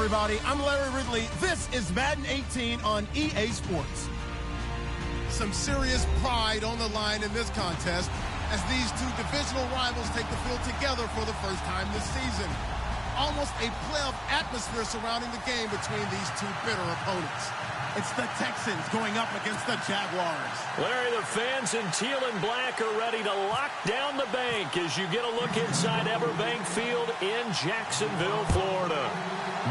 everybody. I'm Larry Ridley. This is Madden 18 on EA Sports. Some serious pride on the line in this contest as these two divisional rivals take the field together for the first time this season. Almost a playoff atmosphere surrounding the game between these two bitter opponents. It's the Texans going up against the Jaguars. Larry, the fans in teal and black are ready to lock down the bank as you get a look inside Everbank Field in Jacksonville, Florida.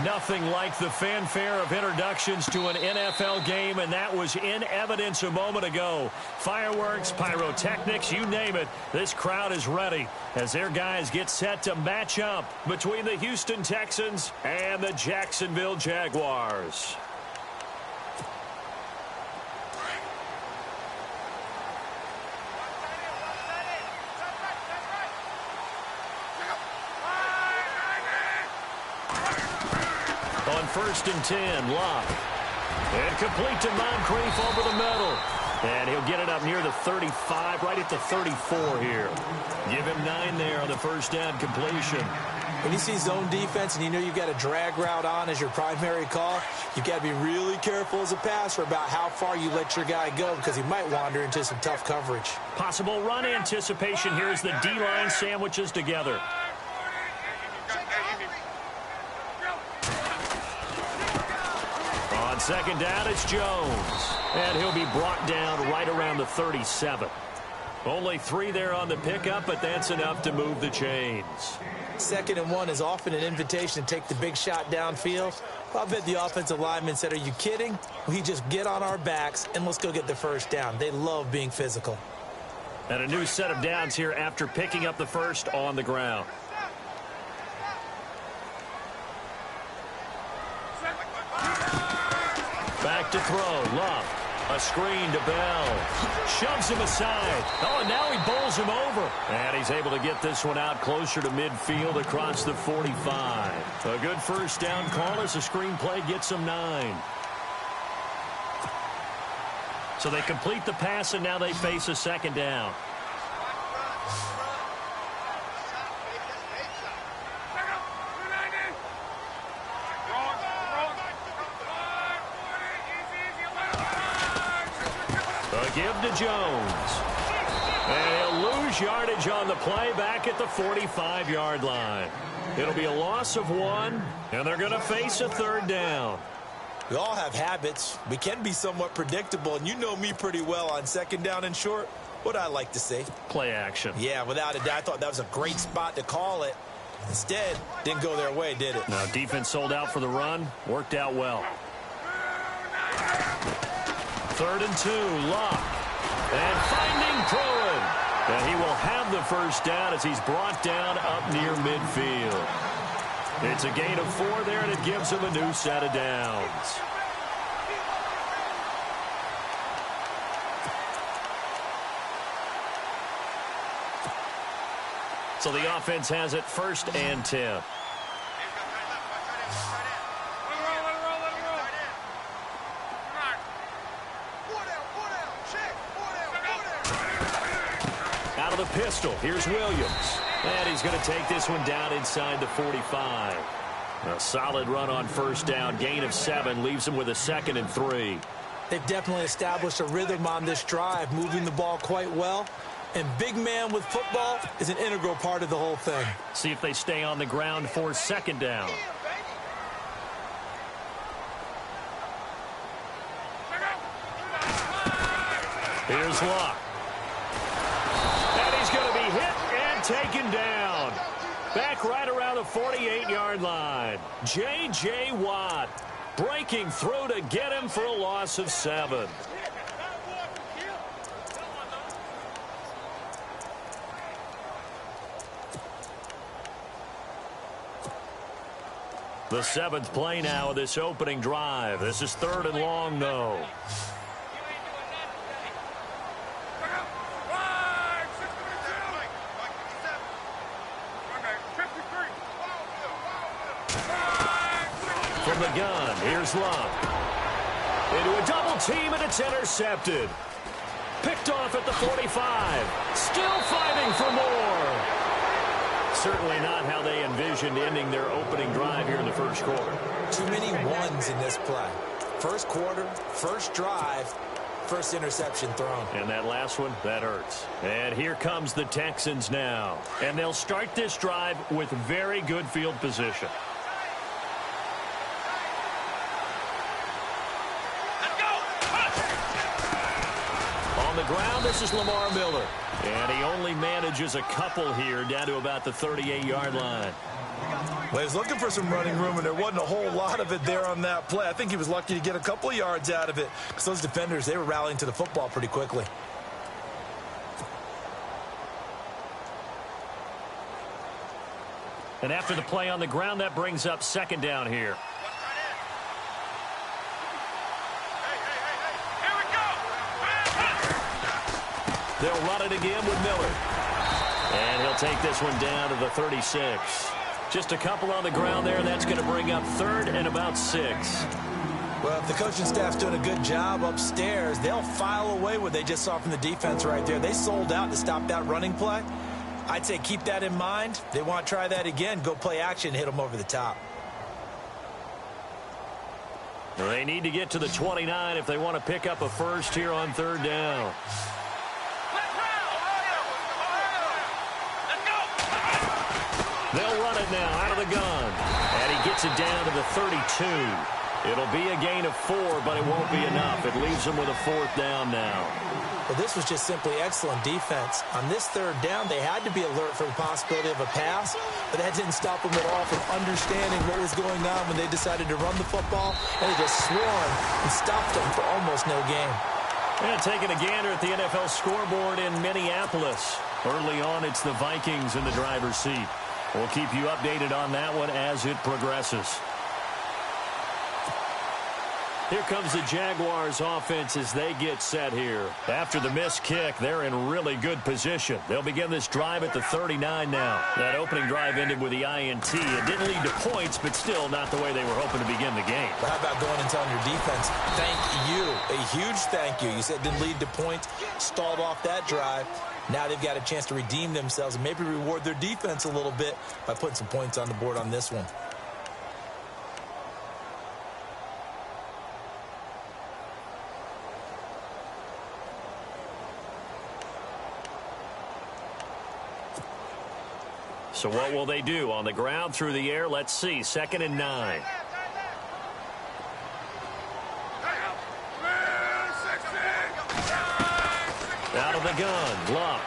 Nothing like the fanfare of introductions to an NFL game, and that was in evidence a moment ago. Fireworks, pyrotechnics, you name it. This crowd is ready as their guys get set to match up between the Houston Texans and the Jacksonville Jaguars. On 1st and 10, Locke. And complete to Moncrief over the middle. And he'll get it up near the 35, right at the 34 here. Give him 9 there on the first down completion. When you see zone defense and you know you've got a drag route on as your primary call, you've got to be really careful as a passer about how far you let your guy go because he might wander into some tough coverage. Possible run anticipation here as the D-line sandwiches together. On 2nd down, it's Jones. And he'll be brought down right around the 37. Only 3 there on the pickup, but that's enough to move the chains. 2nd and 1 is often an invitation to take the big shot downfield. I bet the offensive lineman said, are you kidding? We just get on our backs and let's go get the first down. They love being physical. And a new set of downs here after picking up the first on the ground. Back to throw. Love. A screen to Bell. Shoves him aside. Oh, and now he bowls him over. And he's able to get this one out closer to midfield across the 45. A good first down call as the screen play gets him 9. So they complete the pass, and now they face a 2nd down. Give to Jones. And he'll lose yardage on the play back at the 45-yard line. It'll be a loss of 1, and they're going to face a 3rd down. We all have habits. We can be somewhat predictable, and you know me pretty well on 2nd down and short. What I like to say? Play action. Yeah, without a doubt, I thought that was a great spot to call it. Instead, didn't go their way, did it? Now, defense sold out for the run. Worked out well. 3rd and 2, Locke. And finding Pruitt. And he will have the first down as he's brought down up near midfield. It's a gain of 4 there, and it gives him a new set of downs. So the offense has it 1st and 10. Out of the pistol, here's Williams. And he's going to take this one down inside the 45. A solid run on 1st down. Gain of 7 leaves him with a 2nd and 3. They've definitely established a rhythm on this drive, moving the ball quite well. And big man with football is an integral part of the whole thing. See if they stay on the ground for 2nd down. Here's Locke. And he's going to be hit and taken down. Back right around the 48-yard line. J.J. Watt breaking through to get him for a loss of 7. The 7th play now of this opening drive. This is 3rd and long, though. From the gun, here's Locke. Into a double team, and it's intercepted. Picked off at the 45. Still fighting for more. Certainly not how they envisioned ending their opening drive here in the first quarter. Too many ones in this play. First quarter, first drive, first interception thrown. And that last one, that hurts. And here comes the Texans now. And they'll start this drive with very good field position. On the ground, this is Lamar Miller. And he only manages a couple here down to about the 38-yard line. Well, he was looking for some running room, and there wasn't a whole lot of it there on that play. I think he was lucky to get a couple of yards out of it because those defenders, they were rallying to the football pretty quickly. And after the play on the ground, that brings up second down here. They'll run it again with Miller. And he'll take this one down to the 36. Just a couple on the ground there. That's going to bring up third and about 6. Well, if the coaching staff's doing a good job upstairs, they'll file away what they just saw from the defense right there. They sold out to stop that running play. I'd say keep that in mind. They want to try that again. Go play action, hit them over the top. They need to get to the 29 if they want to pick up a first here on third down. They'll run it now out of the gun. And he gets it down to the 32. It'll be a gain of 4, but it won't be enough. It leaves them with a fourth down now. Well, this was just simply excellent defense. On this third down, they had to be alert for the possibility of a pass, but that didn't stop them at all from understanding what was going on when they decided to run the football, and they just swarmed and stopped them for almost no gain. And taking a gander at the NFL scoreboard in Minneapolis. Early on, it's the Vikings in the driver's seat. We'll keep you updated on that one as it progresses. Here comes the Jaguars offense as they get set here. After the missed kick, they're in really good position. They'll begin this drive at the 39 now. That opening drive ended with the INT. It didn't lead to points, but still not the way they were hoping to begin the game. But how about going and telling your defense, thank you, a huge thank you. You said it didn't lead to points, stalled off that drive. Now they've got a chance to redeem themselves and maybe reward their defense a little bit by putting some points on the board on this one. So what will they do? On the ground, through the air, let's see. 2nd and 9. Out of the gun, Luck.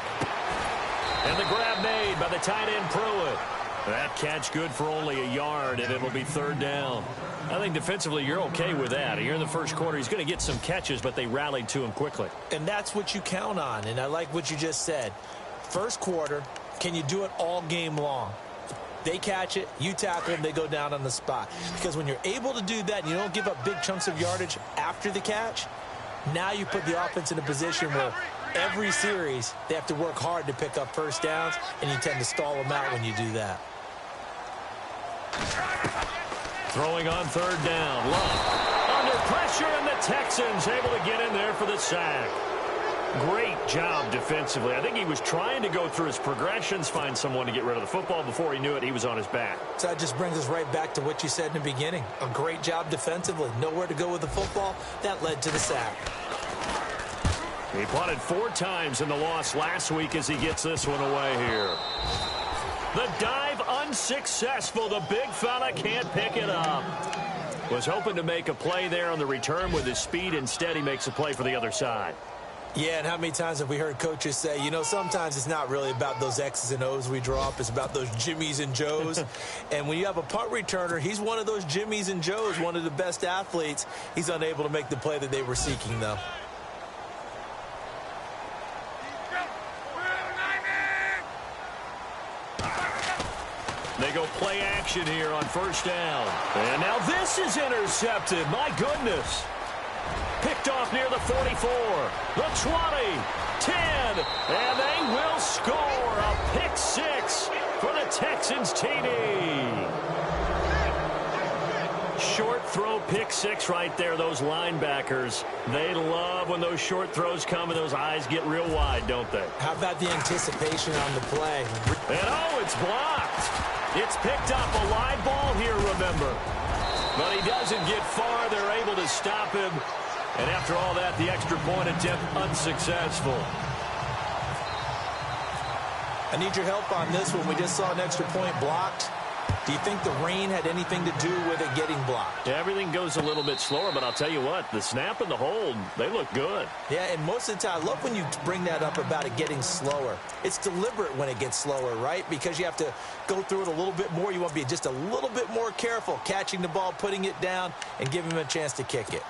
And the grab made by the tight end Pruitt. That catch good for only a yard, and it'll be third down. I think defensively you're okay with that. Here in the first quarter, he's going to get some catches, but they rallied to him quickly. And that's what you count on, and I like what you just said. First quarter, can you do it all game long? They catch it, you tackle them, they go down on the spot. Because when you're able to do that and you don't give up big chunks of yardage after the catch, now you put the offense in a position where every series they have to work hard to pick up first downs, and you tend to stall them out when you do that. Throwing on third down. Luck under pressure, and the Texans able to get in there for the sack. Great job defensively. I think he was trying to go through his progressions, find someone to get rid of the football. Before he knew it, he was on his back. So that just brings us right back to what you said in the beginning. A great job defensively. Nowhere to go with the football. That led to the sack. He punted 4 times in the loss last week as he gets this one away here. The dive unsuccessful. The big fella can't pick it up. Was hoping to make a play there on the return with his speed. Instead, he makes a play for the other side. Yeah, and how many times have we heard coaches say, you know, sometimes it's not really about those X's and O's we draw up. It's about those Jimmies and Joes. And when you have a punt returner, he's one of those Jimmies and Joes, one of the best athletes. He's unable to make the play that they were seeking, though. They go play action here on first down. And now this is intercepted. My goodness. Picked off near the 44, the 20, 10, and they will score a pick 6 for the Texans TD. short throw pick six right there, those linebackers. They love when those short throws come and those eyes get real wide, don't they? How about the anticipation on the play? And oh, it's blocked. It's picked up, a live ball here, remember. But he doesn't get far. They're able to stop him. And after all that, the extra point attempt unsuccessful. I need your help on this one. We just saw an extra point blocked. Do you think the rain had anything to do with it getting blocked? Yeah, everything goes a little bit slower, but I'll tell you what, the snap and the hold, they look good. Yeah, and most of the time, I love when you bring that up about it getting slower. It's deliberate when it gets slower, right? Because you have to go through it a little bit more. You want to be just a little bit more careful catching the ball, putting it down, and giving him a chance to kick it.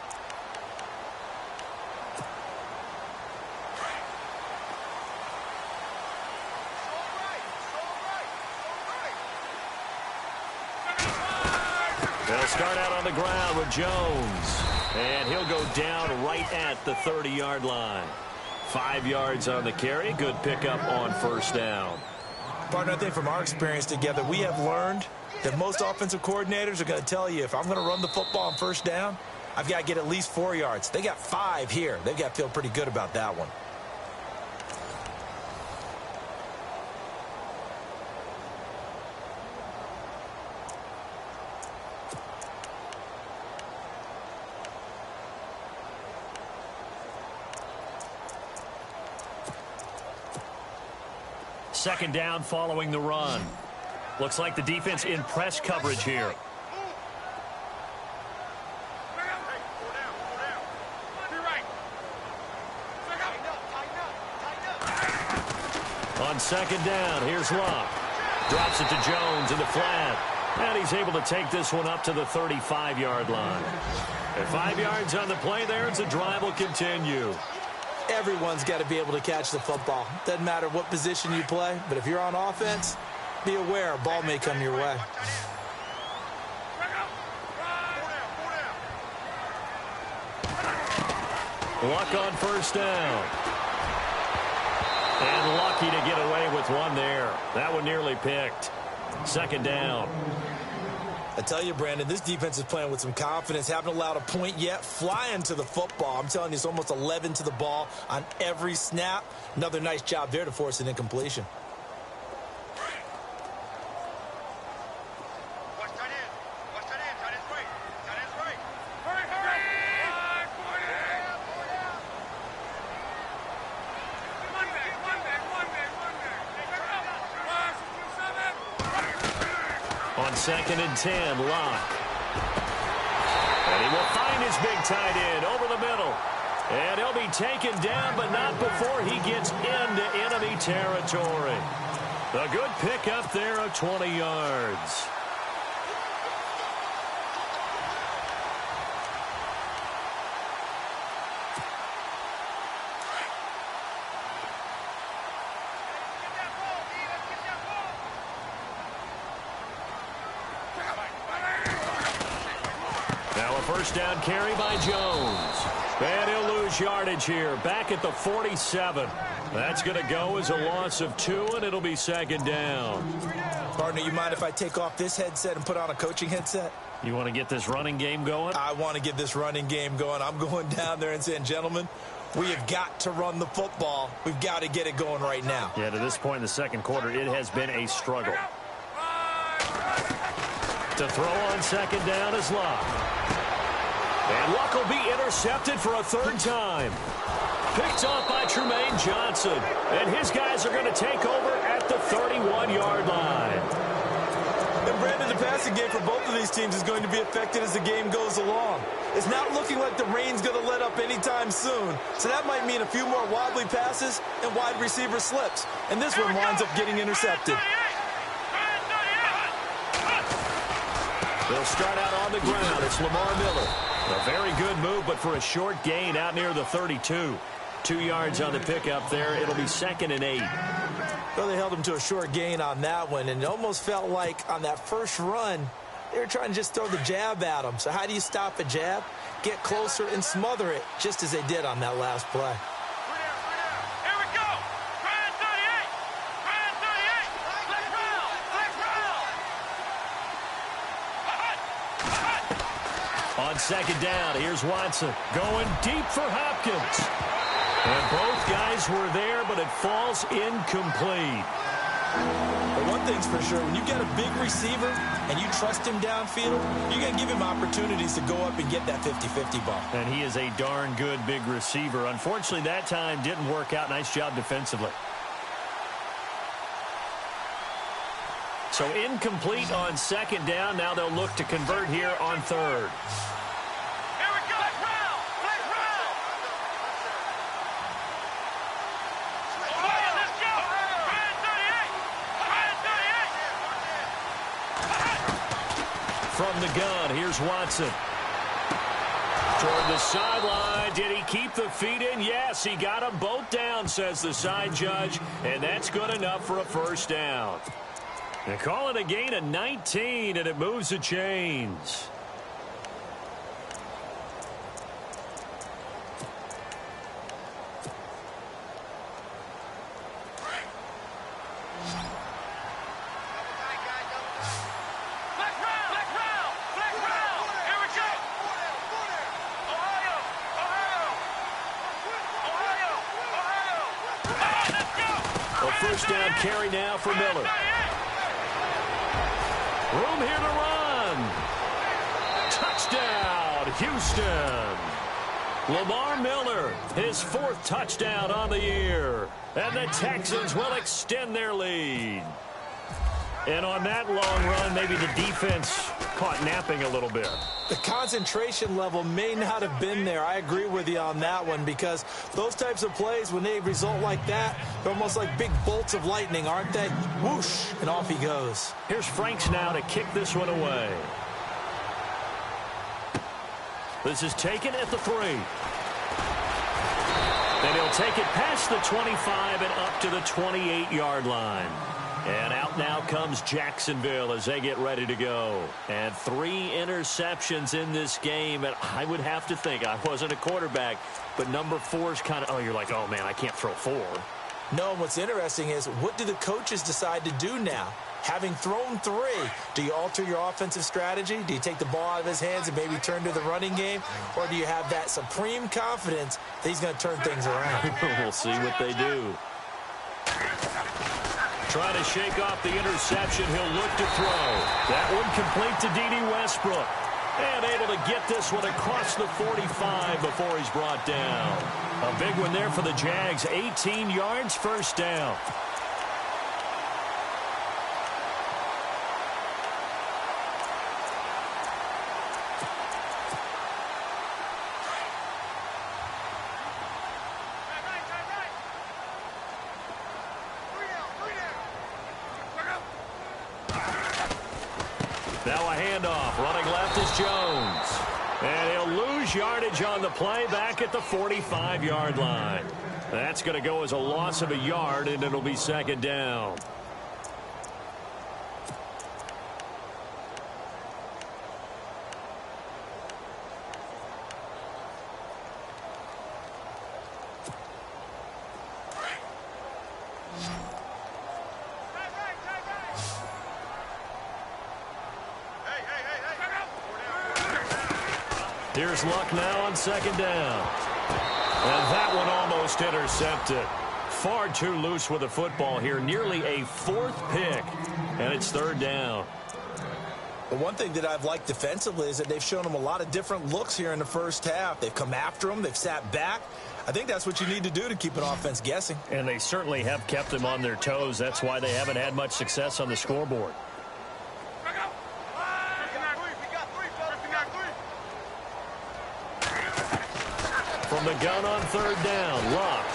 They'll start out on the ground with Jones. And he'll go down right at the 30-yard line. 5 yards on the carry. Good pickup on first down. Partner, I think from our experience together, we have learned that most offensive coordinators are going to tell you, if I'm going to run the football on first down, I've got to get at least 4 yards. They got 5 here. They've got to feel pretty good about that one. Second down following the run. Looks like the defense in press coverage here. On second down, here's Locke. Drops it to Jones in the flat. And he's able to take this one up to the 35-yard line. And 5 yards on the play there, and the drive will continue. Everyone's got to be able to catch the football. Doesn't matter what position you play, but if you're on offense, be aware a ball may come your way. Luck on first down. And lucky to get away with one there. That one nearly picked. Second down. I tell you, Brandon, this defense is playing with some confidence. Haven't allowed a point yet. Flying to the football. I'm telling you, it's almost 11 to the ball on every snap. Another nice job there to force an incompletion. On second and 10, Locke. And he will find his big tight end over the middle. And he'll be taken down, but not before he gets into enemy territory. A good pickup there of 20 yards. Now a first down carry by Jones. And he'll lose yardage here. Back at the 47. That's going to go as a loss of 2, and it'll be second down. Partner, you mind if I take off this headset and put on a coaching headset? You want to get this running game going? I want to get this running game going. I'm going down there and saying, gentlemen, we have got to run the football. We've got to get it going right now. Yeah, to this point in the second quarter, it has been a struggle. To throw on second down is Locke. And Luck will be intercepted for a third time. Picked off by Trumaine Johnson. And his guys are going to take over at the 31-yard line. And Brandon, the passing game for both of these teams is going to be affected as the game goes along. It's not looking like the rain's going to let up anytime soon. So that might mean a few more wobbly passes and wide receiver slips. And this one winds up getting intercepted. They'll start out on the ground. It's Lamar Miller. A very good move, but for a short gain out near the 32. 2 yards on the pickup there. It'll be second and 8. Well, they held him to a short gain on that one, and it almost felt like on that first run, they were trying to just throw the jab at him. So how do you stop a jab? Get closer and smother it, just as they did on that last play. On second down, here's Watson going deep for Hopkins. And both guys were there, but it falls incomplete. But one thing's for sure, when you get a big receiver and you trust him downfield, you're going to give him opportunities to go up and get that 50-50 ball. And he is a darn good big receiver. Unfortunately, that time didn't work out. Nice job defensively. So incomplete on second down. Now they'll look to convert here on third. Here we go. Let's round. Ohio, let's go. 138. From the gun, here's Watson. Toward the sideline. Did he keep the feet in? Yes, he got them both down, says the side judge. And that's good enough for a first down. They call it a gain of 19, and it moves the chains. First down carry now for Miller. Room here to run. Touchdown, Houston. Lamar Miller, his 4th touchdown on the year. And the Texans will extend their lead. And on that long run, maybe the defense caught napping a little bit. The concentration level may not have been there. I agree with you on that one, because those types of plays, when they result like that, they're almost like big bolts of lightning, aren't they? Whoosh, and off he goes. Here's Franks now to kick this one away. This is taken at the 3. And he'll take it past the 25 and up to the 28-yard line. And out now comes Jacksonville as they get ready to go. And 3 interceptions in this game. And I would have to think, I wasn't a quarterback, but number 4 is kind of, oh, you're like, oh, man, I can't throw 4. No, and what's interesting is, what do the coaches decide to do now? Having thrown 3, do you alter your offensive strategy? Do you take the ball out of his hands and maybe turn to the running game? Or do you have that supreme confidence that he's going to turn things around? We'll see what they do. Trying to shake off the interception. He'll look to throw. That one complete to D.D. Westbrook. And able to get this one across the 45 before he's brought down. A big one there for the Jags. 18 yards, first down. Now a handoff. Running left is Jones. And he'll lose yardage on the play back at the 45-yard line. That's going to go as a loss of a yard, and it'll be second down. Here's Luck now on second down. And that one almost intercepted. Far too loose with the football here. Nearly a 4th pick. And it's third down. The one thing that I've liked defensively is that they've shown him a lot of different looks here in the first half. They've come after him. They've sat back. I think that's what you need to do to keep an offense guessing. And they certainly have kept them on their toes. That's why they haven't had much success on the scoreboard. From the gun on third down, Luck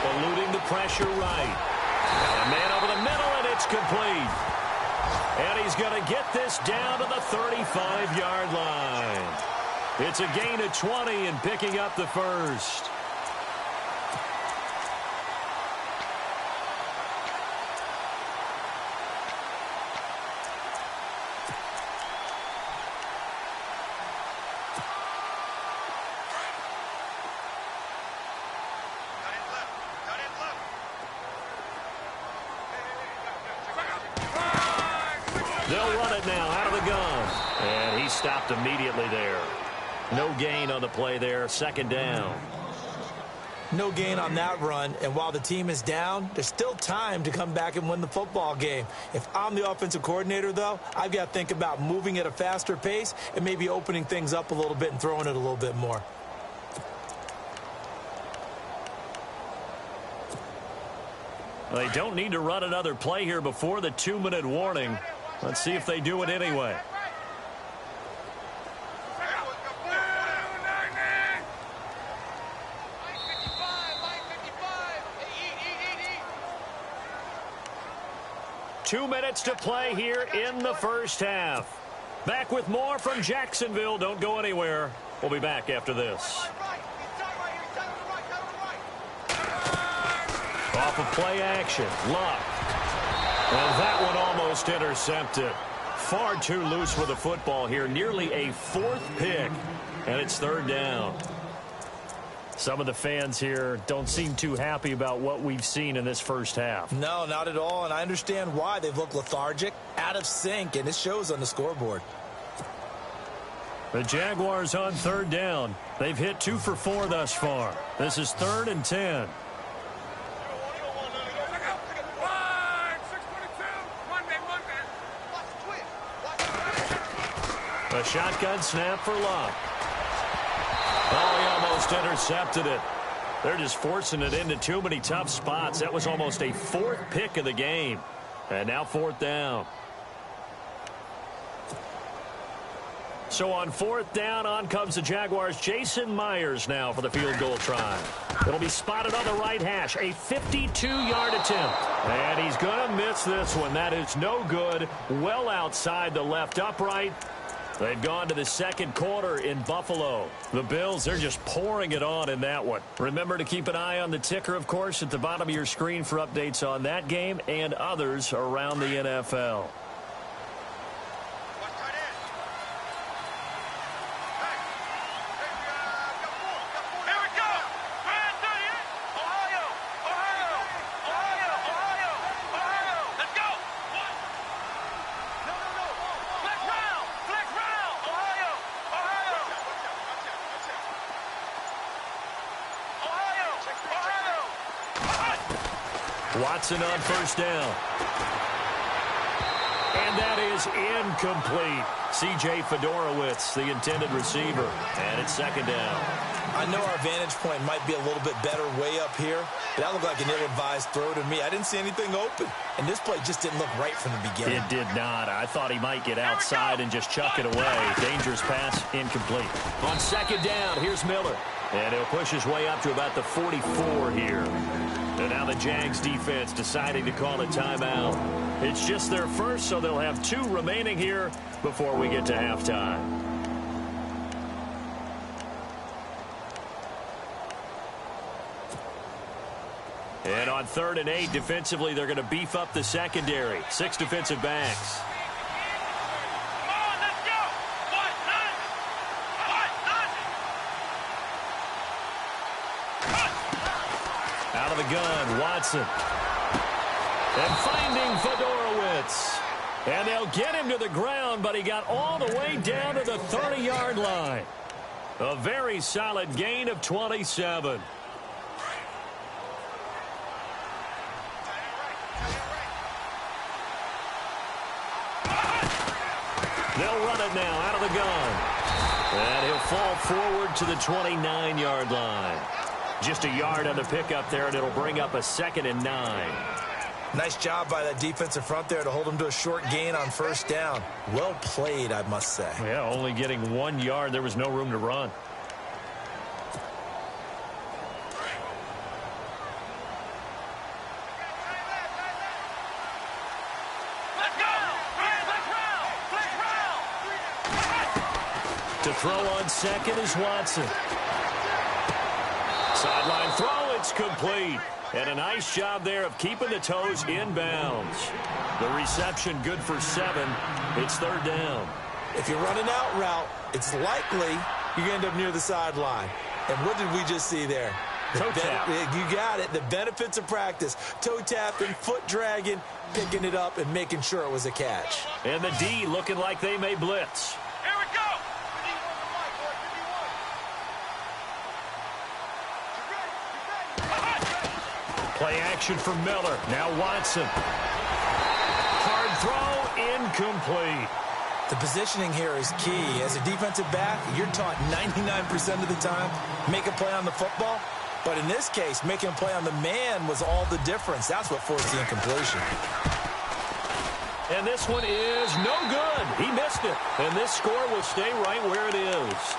eluding the pressure right. A man over the middle, and it's complete. And he's going to get this down to the 35-yard line. It's a gain of 20 and picking up the first. They'll run it now out of the gun. And he stopped immediately there. No gain on the play there. Second down. No gain on that run, and while the team is down, there's still time to come back and win the football game. If I'm the offensive coordinator, though, I've got to think about moving at a faster pace and maybe opening things up a little bit and throwing it a little bit more. They don't need to run another play here before the 2-minute warning. Let's see if they do it anyway. Two minutes to play here in the first half. Back with more from Jacksonville. Don't go anywhere. We'll be back after this. Off of play action. Luck. And that one almost intercepted. Far too loose with the football here. Nearly a fourth pick. And it's third down. Some of the fans here don't seem too happy about what we've seen in this first half. No, not at all, and I understand why. They've looked lethargic, out of sync, and it shows on the scoreboard. The Jaguars on third down. They've hit 2 for 4 thus far. This is 3rd and 10. A shotgun snap for Luck. Oh, he almost intercepted it. They're just forcing it into too many tough spots. That was almost a 4th pick of the game. And now 4th down. So on 4th down, on comes the Jaguars. Jason Myers now for the field goal try. It'll be spotted on the right hash. A 52-yard attempt. And he's going to miss this one. That is no good. Well outside the left upright. They've gone to the second quarter in Buffalo. The Bills, they're just pouring it on in that one. Remember to keep an eye on the ticker, of course, at the bottom of your screen for updates on that game and others around the NFL. Watson on first down. And that is incomplete. C.J. Fedorowicz, the intended receiver. And it's second down. I know our vantage point might be a little bit better way up here, but that looked like an ill-advised throw to me. I didn't see anything open, and this play just didn't look right from the beginning. It did not. I thought he might get outside and just chuck it away. Dangerous pass, incomplete. On second down, here's Miller. And he'll push his way up to about the 44 here. And now the Jags defense deciding to call a timeout. It's just their first, so they'll have 2 remaining here before we get to halftime. And on 3rd and 8, defensively, they're going to beef up the secondary. 6 defensive backs. Out of the gun, Watson. And finding Fedorowicz. And they'll get him to the ground, but he got all the way down to the 30-yard line. A very solid gain of 27. They'll run it now out of the gun. And he'll fall forward to the 29-yard line. Just a yard on the pickup there, and it'll bring up a 2nd and 9. Nice job by that defensive front there to hold him to a short gain on first down. Well played, I must say. Yeah, only getting 1 yard. There was no room to run. To throw on second is Watson. Sideline throw, it's complete. And a nice job there of keeping the toes in bounds. The reception good for 7. It's 3rd down. If you run an out route, it's likely you're going to end up near the sideline. And what did we just see there? Toe tap. You got it. The benefits of practice. Toe tapping, foot dragging, picking it up, and making sure it was a catch. And the D looking like they may blitz. Here we go. Play action for Miller. Now Watson. Hard throw, incomplete. The positioning here is key. As a defensive back, you're taught 99% of the time, make a play on the football. But in this case, making a play on the man was all the difference. That's what forced the incompletion. And this one is no good. He missed it. And this score will stay right where it is.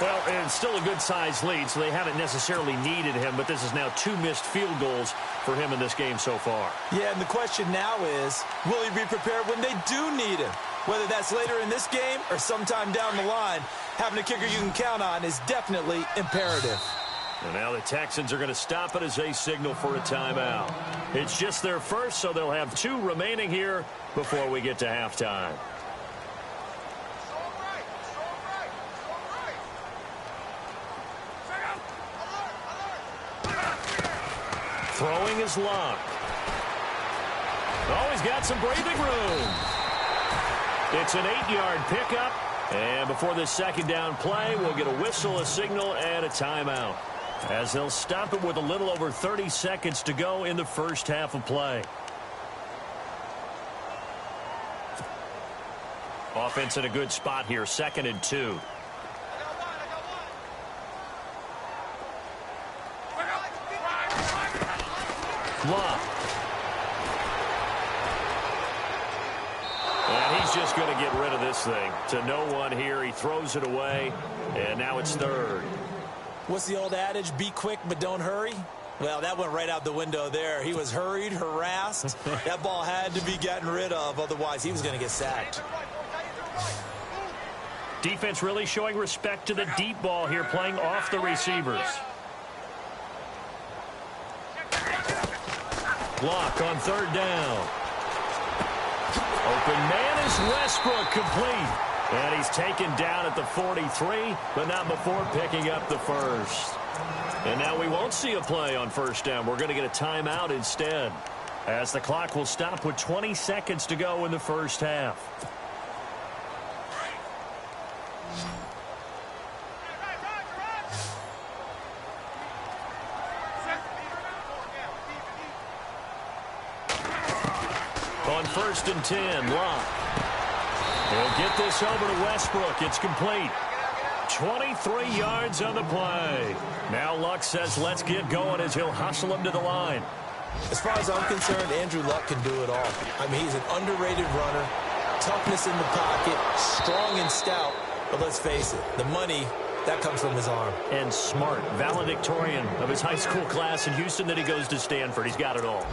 Well, it's still a good-sized lead, so they haven't necessarily needed him, but this is now 2 missed field goals for him in this game so far. Yeah, and the question now is, will he be prepared when they do need him? Whether that's later in this game or sometime down the line, having a kicker you can count on is definitely imperative. And now the Texans are going to stop it as they signal for a timeout. It's just their first, so they'll have 2 remaining here before we get to halftime. Throwing is Luck. Oh, he's got some breathing room. It's an 8-yard pickup. And before this second down play, we'll get a whistle, a signal, and a timeout, as they'll stop it with a little over 30 seconds to go in the first half of play. Offense in a good spot here, 2nd and 2. Luck. And he's just going to get rid of this thing. To no one here. He throws it away, and now it's 3rd. What's the old adage? Be quick, but don't hurry. Well, that went right out the window there. He was hurried, harassed. That ball had to be gotten rid of. Otherwise, he was going to get sacked. Defense really showing respect to the deep ball here, playing off the receivers. Block on 3rd down. Open man is Westbrook, complete. And he's taken down at the 43, but not before picking up the first. And now we won't see a play on 1st down. We're going to get a timeout instead, as the clock will stop with 20 seconds to go in the first half. On 1st and 10, Luck. He'll get this over to Westbrook. It's complete. 23 yards on the play. Now Luck says let's get going as he'll hustle him to the line. As far as I'm concerned, Andrew Luck can do it all. I mean, he's an underrated runner, toughness in the pocket, strong and stout. But let's face it, the money, that comes from his arm. And smart, valedictorian of his high school class in Houston, then he goes to Stanford. He's got it all.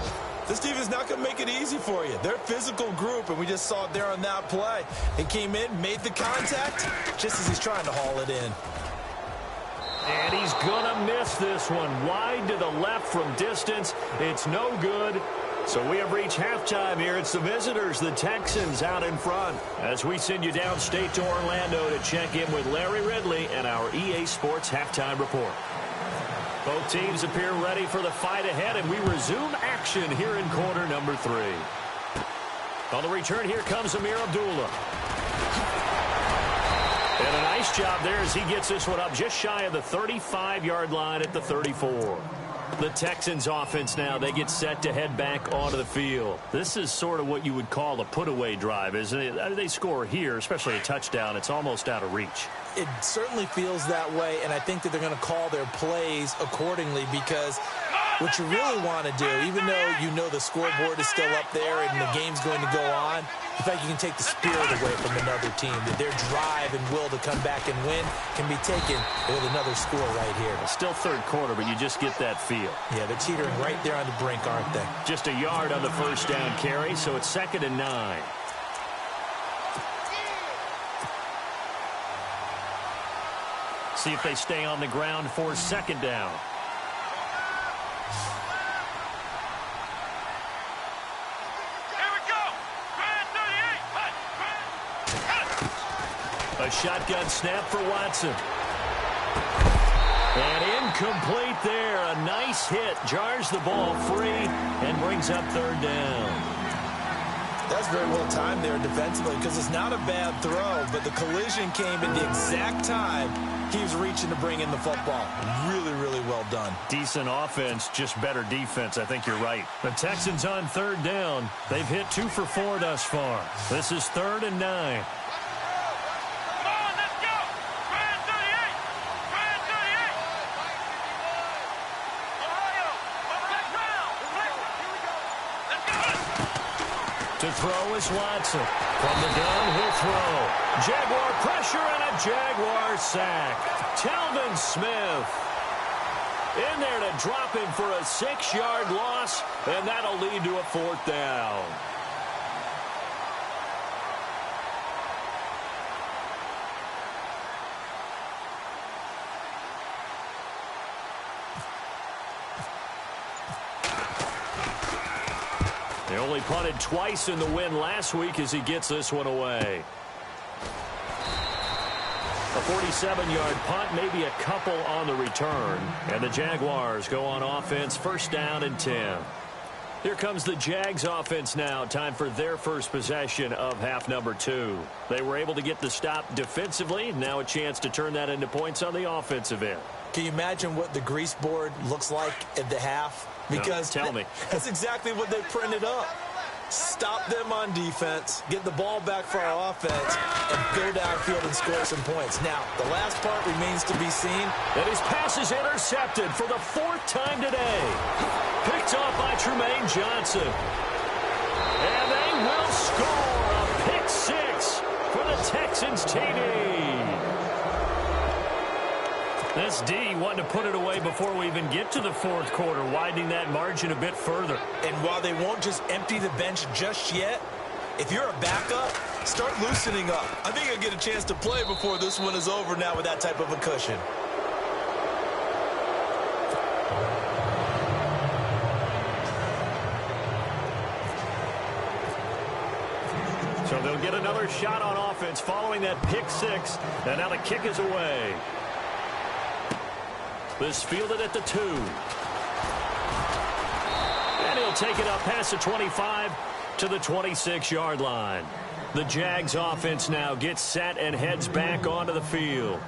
This team is not going to make it easy for you. They're a physical group, and we just saw it there on that play. He came in, made the contact, just as he's trying to haul it in. And he's going to miss this one. Wide to the left from distance. It's no good. So we have reached halftime here. It's the visitors, the Texans, out in front, as we send you downstate to Orlando to check in with Larry Ridley and our EA Sports Halftime Report. Both teams appear ready for the fight ahead, and we resume action here in quarter number 3. On the return, here comes Amir Abdullah. And a nice job there as he gets this one up just shy of the 35-yard line at the 34. The Texans offense now, they get set to head back onto the field. This is sort of what you would call a put-away drive, isn't it? They score here, especially a touchdown. It's almost out of reach. It certainly feels that way, and I think that they're going to call their plays accordingly, because what you really want to do, even though you know the scoreboard is still up there and the game's going to go on, in fact, you can take the spirit away from another team. That their drive and will to come back and win can be taken with another score right here. It's still 3rd quarter, but you just get that feel. Yeah, they're teetering right there on the brink, aren't they? Just a yard on the 1st down carry, so it's 2nd and 9. See if they stay on the ground for 2nd down. A shotgun snap for Watson. And incomplete there. A nice hit. Jars the ball free and brings up 3rd down. That's very well timed there defensively because it's not a bad throw, but the collision came at the exact time he was reaching to bring in the football. Really, really well done. Decent offense, just better defense. I think you're right. The Texans on third down. They've hit 2 for 4 thus far. This is 3rd and 9. To throw is Watson. From the gun, he'll throw. Jaguar pressure and a Jaguar sack. Talvin Smith in there to drop him for a 6-yard loss, and that'll lead to a 4th down. They only punted twice in the win last week as he gets this one away. A 47-yard punt, maybe a couple on the return. And the Jaguars go on offense, 1st down and 10. Here comes the Jags offense now. Time for their first possession of half number 2. They were able to get the stop defensively. Now a chance to turn that into points on the offensive end. Can you imagine what the grease board looks like at the half? Because no, tell me. That's exactly what they printed up. Stop them on defense, get the ball back for our offense, and go downfield and score some points. Now, the last part remains to be seen. And his pass is intercepted for the 4th time today. Picked off by Tremaine Johnson. And they will score a pick 6 for the Texans TD. That's D wanting to put it away before we even get to the 4th quarter, widening that margin a bit further. And while they won't just empty the bench just yet, if you're a backup, start loosening up. I think you'll get a chance to play before this one is over now with that type of a cushion. So they'll get another shot on offense following that pick 6, and now the kick is away. This fielded at the 2. And he'll take it up past the 25 to the 26-yard line. The Jags offense now gets set and heads back onto the field.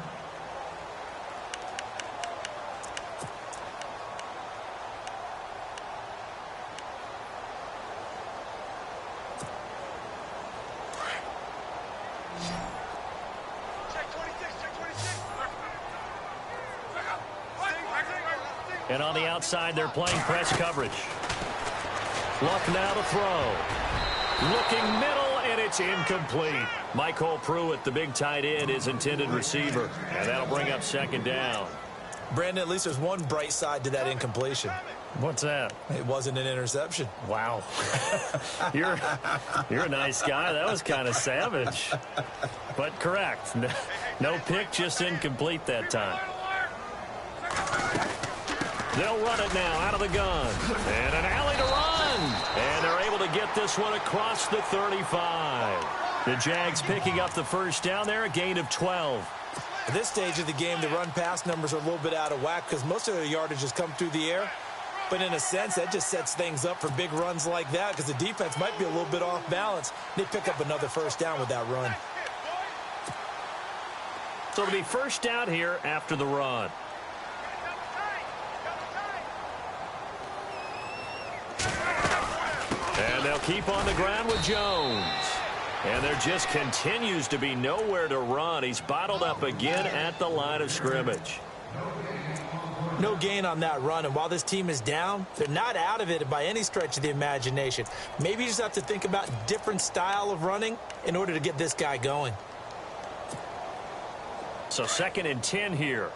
And on the outside, they're playing press coverage. Luck now to throw. Looking middle, and it's incomplete. Michael Pruitt, the big tight end, is intended receiver. And that'll bring up 2nd down. Brandon, at least there's one bright side to that incompletion. What's that? It wasn't an interception. Wow. You're a nice guy. That was kind of savage. But correct. No pick, just incomplete that time. They'll run it now out of the gun. And an alley to run. And they're able to get this one across the 35. The Jags picking up the 1st down there, a gain of 12. At this stage of the game, the run-pass numbers are a little bit out of whack because most of their yardage has come through the air. But in a sense, that just sets things up for big runs like that because the defense might be a little bit off balance. They pick up another 1st down with that run. So it'll be 1st down here after the run. And they'll keep on the ground with Jones. And there just continues to be nowhere to run. He's bottled up again at the line of scrimmage. No gain on that run, and while this team is down, they're not out of it by any stretch of the imagination. Maybe you just have to think about different style of running in order to get this guy going. So 2nd and 10 here.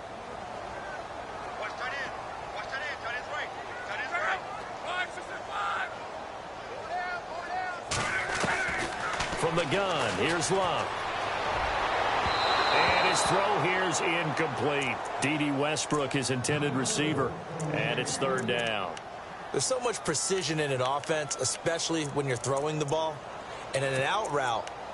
From the gun, here's Luck. And his throw here's incomplete. D.D. Westbrook is intended receiver, and it's 3rd down. There's so much precision in an offense, especially when you're throwing the ball. And in an out route,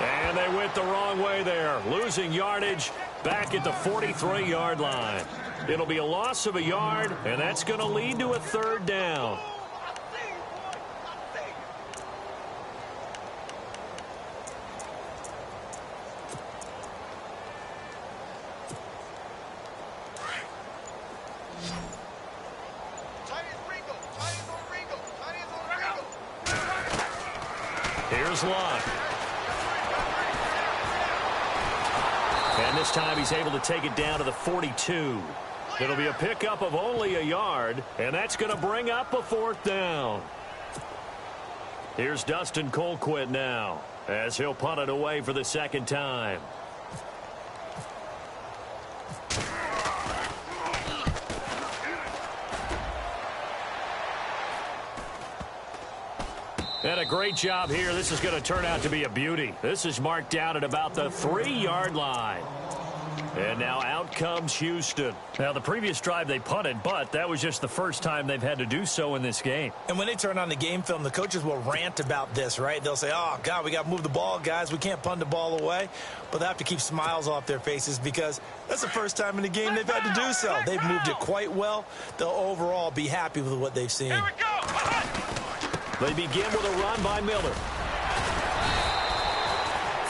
And they went the wrong way there, losing yardage back at the 43-yard line. It'll be a loss of a yard, and that's going to lead to a third down. Here's Luck. And this time he's able to take it down to the 42. It'll be a pickup of only a yard, and that's going to bring up a fourth down. Here's Dustin Colquitt now, as he'll punt it away for the second time. And a great job here. This is going to turn out to be a beauty. This is marked down at about the 3-yard line. And now out comes Houston. Now, the previous drive they punted, but that was just the first time they've had to do so in this game. And when they turn on the game film, the coaches will rant about this, right? They'll say, oh, God, we got to move the ball, guys. We can't punt the ball away. But they have to keep smiles off their faces because that's the first time in the game they've had to do so. They've moved it quite well. They'll overall be happy with what they've seen. Here we go. They begin with a run by Miller.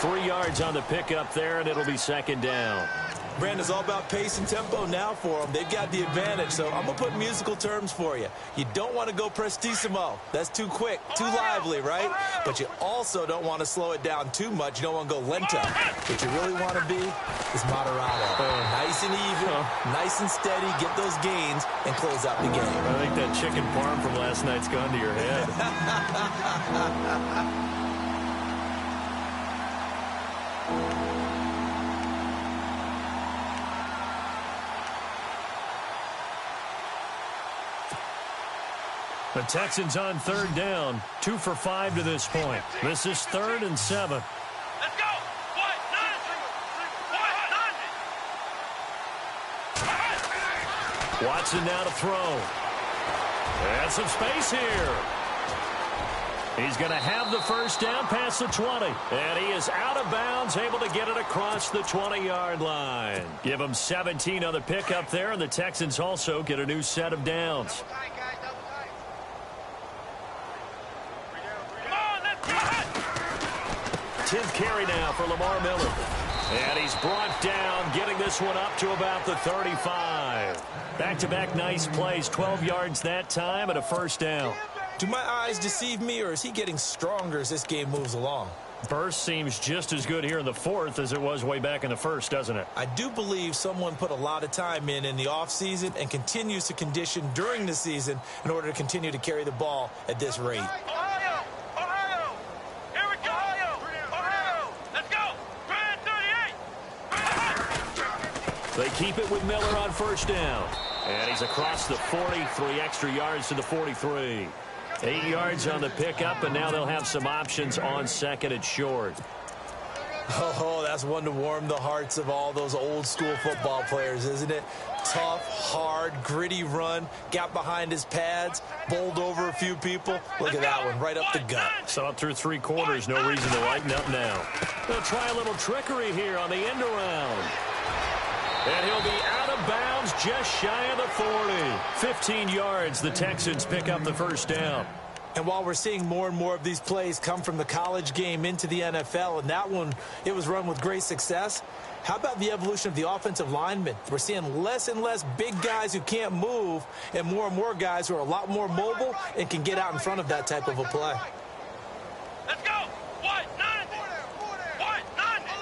3 yards on the pickup there, and it'll be second down. Brandon, it's all about pace and tempo now for them. They've got the advantage, so I'm going to put musical terms for you. You don't want to go prestissimo. That's too quick, too lively, right? But you also don't want to slow it down too much. You don't want to go lento. What you really want to be is moderato. Nice and even, nice and steady, get those gains, and close out the game. I think that chicken parm from last night's gone to your head. The Texans on third down, 2 for 5 to this point. This is 3rd and 7. Let's go. What? None. Watson now to throw. And some space here. He's going to have the first down past the 20. And he is out of bounds, able to get it across the 20-yard line. Give him 17 on the pickup there, and the Texans also get a new set of downs. Come on, let's go. 10th carry now for Lamar Miller. And he's brought down, getting this one up to about the 35. Back-to-back nice plays, 12 yards that time and a first down. Do my eyes deceive me, or is he getting stronger as this game moves along? Burst seems just as good here in the 4th as it was way back in the 1st, doesn't it? I do believe someone put a lot of time in the offseason and continues to condition during the season in order to continue to carry the ball at this rate. Ohio! Ohio! Here we go! Ohio! Let's go! 38! They keep it with Miller on first down. And he's across the 40, 3 extra yards to the 43. 8 yards on the pickup, and now they'll have some options on second and short. Oh, that's one to warm the hearts of all those old school football players, isn't it? Tough, hard, gritty run, got behind his pads, bowled over a few people. Look at that one, right up the gut. Saw it through 3 quarters, no reason to lighten up now. They'll try a little trickery here on the end around. And he'll be out of bounds just shy of the 40. 15 yards, the Texans pick up the first down. And while we're seeing more and more of these plays come from the college game into the NFL, and that one, it was run with great success, how about the evolution of the offensive linemen? We're seeing less and less big guys who can't move and more guys who are a lot more mobile and can get out in front of that type of a play. Let's go! What? 90! What? 90!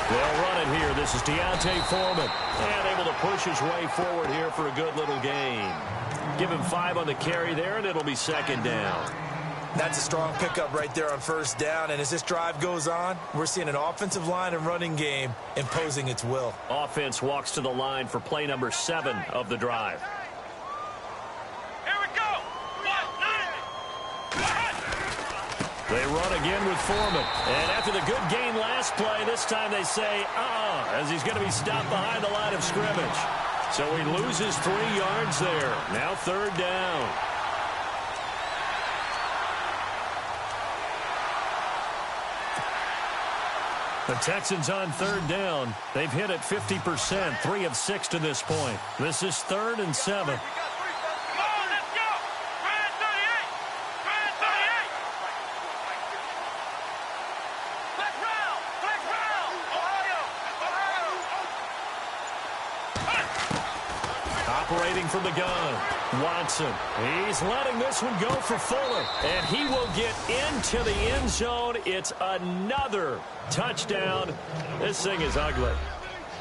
They'll run it here. This is Deontay Foreman. And able to push his way forward here for a good little gain. Give him 5 on the carry there, and it'll be second down. That's a strong pickup right there on first down. And as this drive goes on, we're seeing an offensive line and running game imposing its will. Offense walks to the line for play number 7 of the drive. Here we go! What? 90! They run again with Foreman. And after the good gain last play, this time they say, as he's going to be stopped behind the line of scrimmage. So he loses 3 yards there. Now third down. The Texans on third down. They've hit it 50%, 3 of 6 to this point. This is 3rd and 7. Operating from the gun, Watson. He's letting this one go for Fuller, and he will get into the end zone. It's another touchdown. This thing is ugly.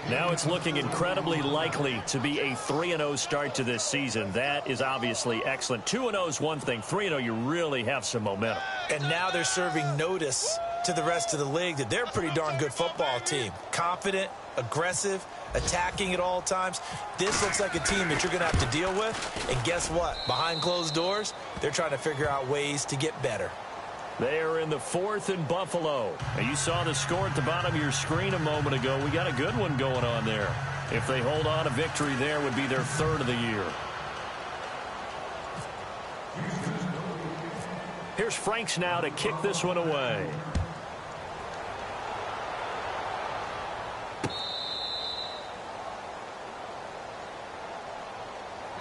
Now it's looking incredibly likely to be a 3-0 start to this season. That is obviously excellent. 2-0 is one thing. 3-0, you really have some momentum. And now they're serving notice to the rest of the league that they're a pretty darn good football team. Confident, aggressive, attacking at all times. This looks like a team that you're going to have to deal with. And guess what? Behind closed doors, they're trying to figure out ways to get better. They are in the 4th and Buffalo. And you saw the score at the bottom of your screen a moment ago. We got a good one going on there. If they hold on, a victory there would be their 3rd of the year. Here's Franks now to kick this one away.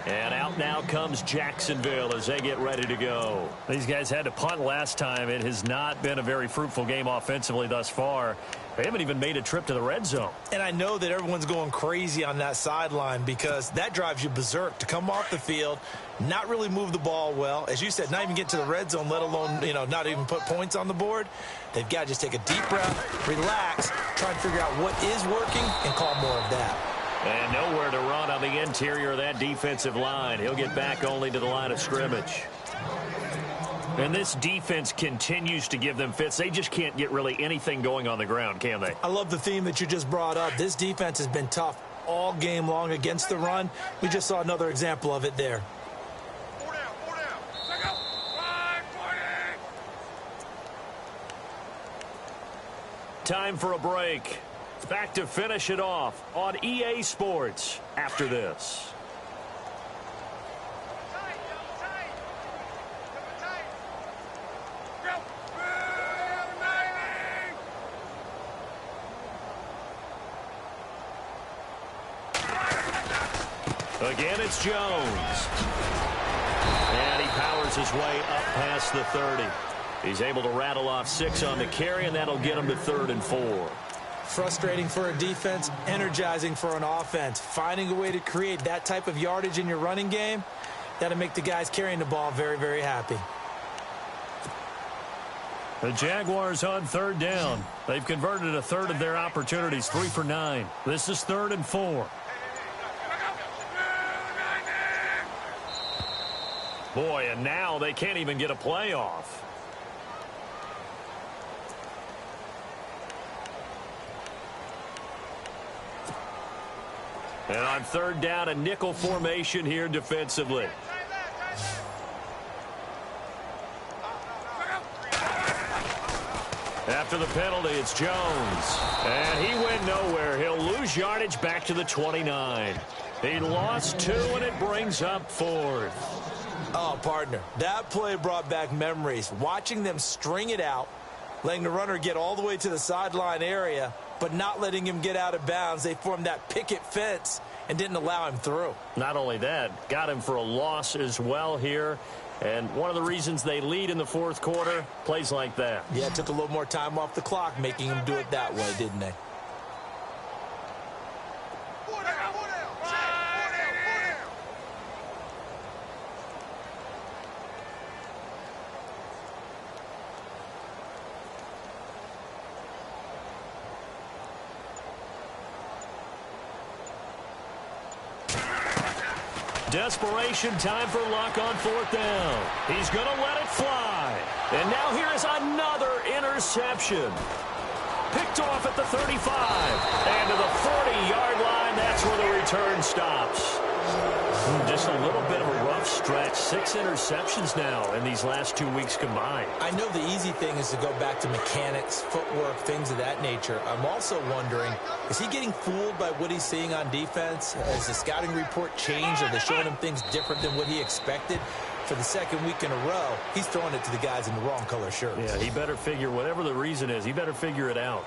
And out now comes Jacksonville as they get ready to go. These guys had to punt last time. It has not been a very fruitful game offensively thus far. They haven't even made a trip to the red zone. And I know that everyone's going crazy on that sideline because that drives you berserk to come off the field, not really move the ball well. As you said, not even get to the red zone, let alone, not even put points on the board. They've got to just take a deep breath, relax, try and figure out what is working and call more of that. And nowhere to run on the interior of that defensive line. He'll get back only to the line of scrimmage. And this defense continues to give them fits. They just can't get really anything going on the ground, can they? I love the theme that you just brought up. This defense has been tough all game long against the run. We just saw another example of it there. Time for a break. Back to finish it off on EA Sports after this. Again, it's Jones. And he powers his way up past the 30. He's able to rattle off 6 on the carry, and that'll get him to 3rd and 4. Frustrating for a defense, energizing for an offense. Finding a way to create that type of yardage in your running game, that'll make the guys carrying the ball very, very happy. The Jaguars on 3rd down. They've converted a third of their opportunities, 3 for 9. This is 3rd and 4. Boy, and now they can't even get a play off. And on 3rd down, a nickel formation here defensively. After the penalty, it's Jones. And he went nowhere. He'll lose yardage back to the 29. He lost 2, and it brings up 4th. Oh, partner, that play brought back memories. Watching them string it out, letting the runner get all the way to the sideline area, but not letting him get out of bounds. They formed that picket fence and didn't allow him through. Not only that, got him for a loss as well here. And one of the reasons they lead in the 4th quarter, plays like that. Yeah, it took a little more time off the clock, making him do it that way, didn't they? Desperation time for Luck on 4th down. He's going to let it fly. And now here is another interception. Picked off at the 35. And to the 40-yard line, that's where the return stops. Just a little bit of a rough stretch. 6 interceptions now in these last 2 weeks combined. I know the easy thing is to go back to mechanics, footwork, things of that nature. I'm also wondering, is he getting fooled by what he's seeing on defense? Has the scouting report changed? Are they showing him things different than what he expected? For the 2nd week in a row, he's throwing it to the guys in the wrong color shirts. Yeah, he better figure, whatever the reason is, he better figure it out.